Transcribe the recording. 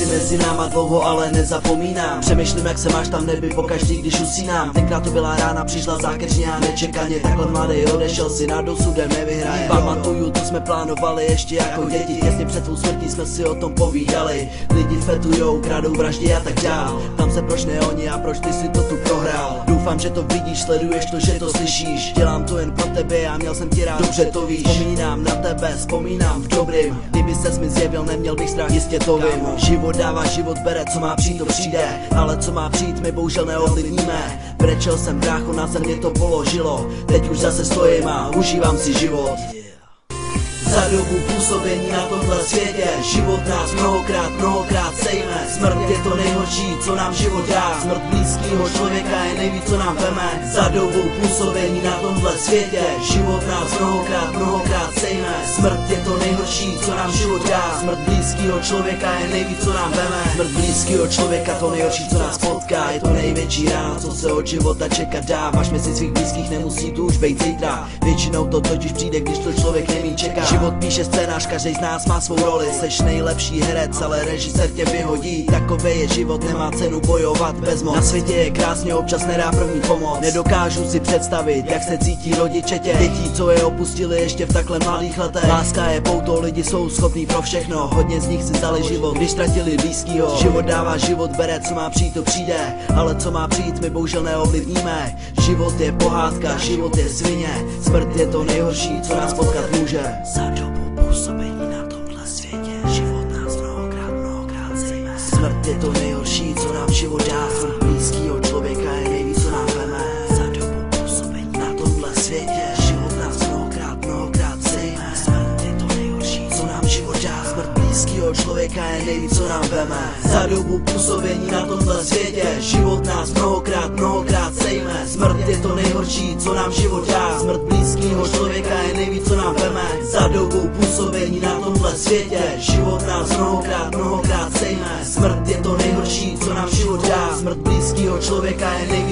si mezi náma dlouho, ale nezapomínám. Přemýšlím, jak se máš tam v nebi pokaždý, když usínám. Tenkrát to byla rána, přišla zákeřně a nečekaně. Takhle mladý odešel si, nad osudem nevyhraje. Pamatuju, to jsme plánovali ještě jako děti. Těsně před tvou smrtí jsme si o tom povídali. Lidi fetujou, kradou, vraždí a tak dál. Tam se proč ne oni a proč ty si to tu prohrál. Doufám, že to vidíš, sleduješ to, že to slyšíš. Dělám to jen pro tebe a měl jsem tě rád, dobře to víš. Vzpomínám na tebe, vzpomínám v dobrým. Kdyby ses mi zjevil, neměl bych strach, jistě to vím. Život dává, život bere, co má přijít, to přijde. Ale co má přijít, my bohužel neovlivníme. Brečel jsem brácho, na zem mě to položilo. Teď už zase stojím a užívám si život. Za dobu působení na tomhle světě život nás mnohokrát sejme. Smrt je to nejhorší, co nám život dá. Smrt blízkýho člověka je nejvíc, co nám veme. Za dobu působení na tomhle světě život nás mnohokrát sejme. Smrt je to nejhorší, co nám život dá. Smrt blízkýho člověka je nejvíc, co nám veme. Smrt blízkýho člověka to nejhorší, co nás potká. Je to největší rána, co se od života čekat dá. Máš mezi svých blízkých, nemusí tu už být zítra. Většinou to totiž přijde, když to člověk nemí čeká. Život píše scénář, každý z nás má svou roli. Seš nejlepší herec, ale režisér tě vyhodí. Takový je život, nemá cenu bojovat bezmoc. Na světě je krásně, občas nedá první pomoc. Nedokážu si představit, jak se cítí rodiče těch dětí, co je opustili ještě v takhle mladých letech. Láska je pouto, lidi jsou schopní pro všechno. Hodně z nich si vzali život, když ztratili blízkýho. Život dává, život bere, co má přijít, to přijde. Ale co má přijít, my bohužel neovlivníme. Život je pohádka, život je svině. Smrt je to nejhorší, co nás potkat může. Za dobu působení na tomhle světě život nás mnohokrát sejme. Smrt je to nejhorší, co nám život dá. Smrt blízkýho člověka je nejvíc, co nám veme. Za dobu působení na tomhle světě život nás mnohokrát sejme. Smrt je to nejhorší, co nám život dá. Smrt blízkýho člověka je nejvíc, co nám veme. Za dobu působení na tomhle světě život nás mnohokrát sejme. Smrt je to nejhorší, co nám život dá. Smrt blízkýho člověka je nejvíc, co nám veme. Za dobu působení na tomhle světě život nás mnohokrát sejme. Smrt je to nejhorší, co nám život dá. Smrt blízkýho člověka je nejvíc.